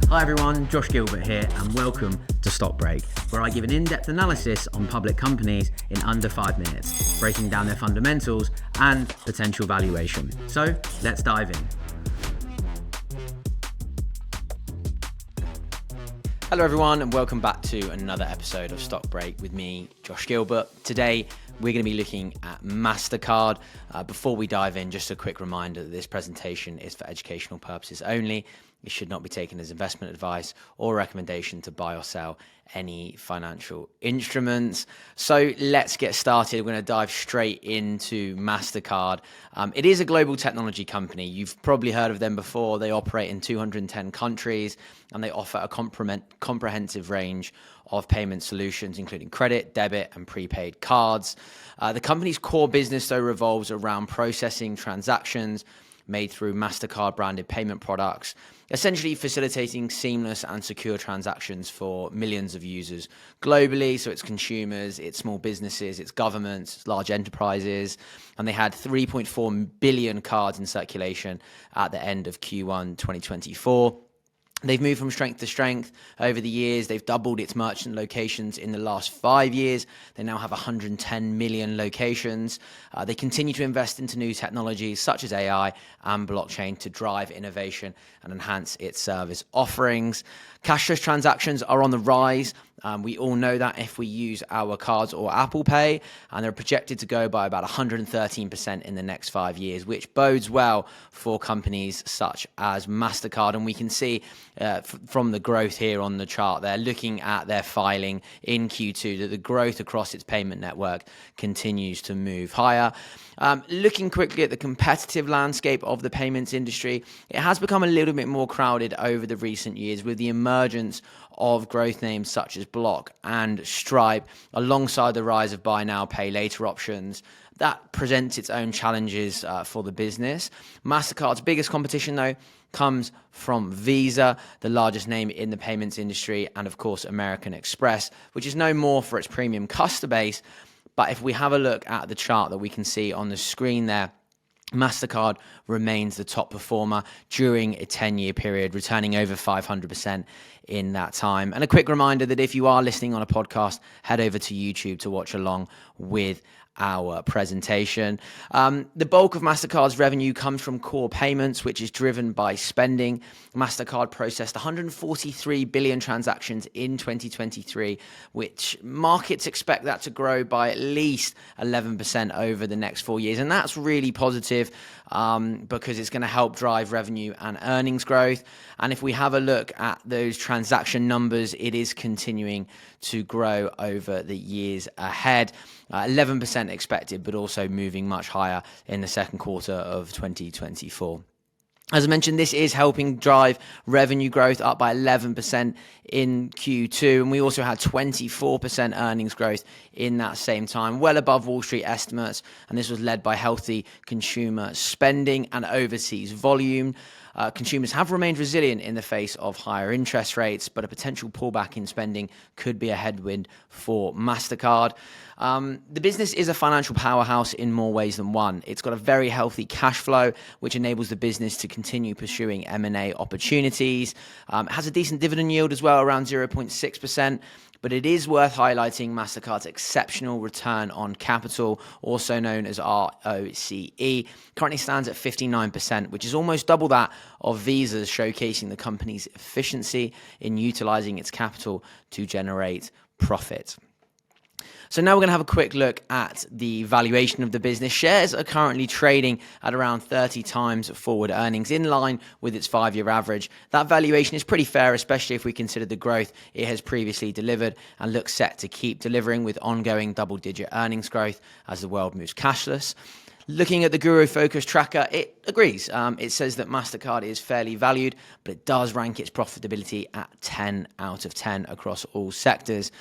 Hi everyone, Josh Gilbert here and welcome to Stock Break, where I give an in-depth analysis on public companies in under 5 minutes, breaking down their fundamentals and potential valuation. So let's dive in. Hello everyone and welcome back to another episode of Stock Break with me, Josh Gilbert. Today we're going to be looking at Mastercard. Before we dive in, just a quick reminder that this presentation is for educational purposes only. It should not be taken as investment advice or recommendation to buy or sell any financial instruments. So let's get started. We're going to dive straight into Mastercard. It is a global technology company. You've probably heard of them before. They operate in 210 countries and they offer a comprehensive range of payment solutions, including credit, debit, and prepaid cards. The company's core business, though, revolves around processing transactions made through Mastercard branded payment products, essentially facilitating seamless and secure transactions for millions of users globally. So it's consumers, it's small businesses, it's governments, it's large enterprises. And they had 3.4 billion cards in circulation at the end of Q1 2024. They've moved from strength to strength over the years. They've doubled its merchant locations in the last 5 years. They now have 110 million locations. They continue to invest into new technologies such as AI and blockchain to drive innovation and enhance its service offerings. Cashless transactions are on the rise. We all know that if we use our cards or Apple Pay, and they're projected to go by about 113% in the next 5 years, which bodes well for companies such as Mastercard. And we can see from the growth here on the chart, they're looking at their filing in Q2 that the growth across its payment network continues to move higher. Looking quickly at the competitive landscape of the payments industry, it has become a little bit more crowded over the recent years with the emergence of growth names such as Block and Stripe, alongside the rise of buy now, pay later options. That presents its own challenges for the business. Mastercard's biggest competition, though, comes from Visa, the largest name in the payments industry, and of course American Express, which is known more for its premium customer base. But if we have a look at the chart that we can see on the screen there, Mastercard remains the top performer during a 10-year period, returning over 500% in that time. And a quick reminder that if you are listening on a podcast, head over to YouTube to watch along with our presentation. The bulk of Mastercard's revenue comes from core payments, which is driven by spending. Mastercard processed 143 billion transactions in 2023, which markets expect that to grow by at least 11% over the next 4 years. And that's really positive because it's going to help drive revenue and earnings growth. And if we have a look at those transaction numbers, it is continuing to grow over the years ahead. 11% expected, but also moving much higher in the second quarter of 2024. As I mentioned, this is helping drive revenue growth up by 11% in Q2. And we also had 24% earnings growth in that same time, well above Wall Street estimates. And this was led by healthy consumer spending and overseas volume. Consumers have remained resilient in the face of higher interest rates, but a potential pullback in spending could be a headwind for Mastercard. The business is a financial powerhouse in more ways than one. It's got a very healthy cash flow, which enables the business to continue pursuing M&A opportunities. It has a decent dividend yield as well, around 0.6%. But it is worth highlighting Mastercard's exceptional return on capital, also known as ROCE, currently stands at 59%, which is almost double that of Visa's, showcasing the company's efficiency in utilizing its capital to generate profit. So now we're going to have a quick look at the valuation of the business. Shares are currently trading at around 30 times forward earnings, in line with its 5-year average. That valuation is pretty fair, especially if we consider the growth it has previously delivered and looks set to keep delivering with ongoing double-digit earnings growth as the world moves cashless. Looking at the Guru Focus tracker, it agrees. It says that Mastercard is fairly valued, but it does rank its profitability at 10 out of 10 across all sectors.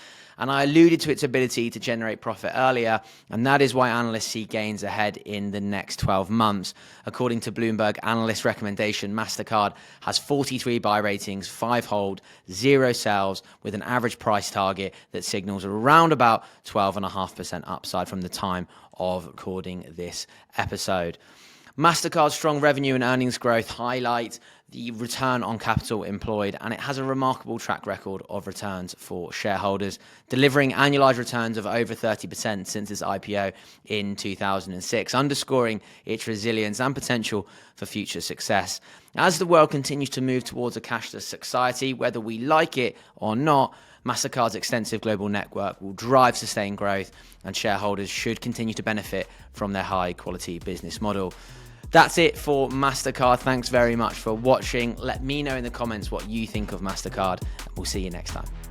And I alluded to its ability to generate profit earlier, and that is why analysts see gains ahead in the next 12 months. According to Bloomberg Analyst recommendation, Mastercard has 43 buy ratings, 5 hold, 0 sells, with an average price target that signals around about 12.5% upside from the time of recording this episode. Mastercard's strong revenue and earnings growth highlight the return on capital employed, and it has a remarkable track record of returns for shareholders, delivering annualized returns of over 30% since its IPO in 2006, underscoring its resilience and potential for future success. As the world continues to move towards a cashless society, whether we like it or not, Mastercard's extensive global network will drive sustained growth, and shareholders should continue to benefit from their high-quality business model. That's it for Mastercard. Thanks very much for watching. Let me know in the comments what you think of Mastercard, and we'll see you next time.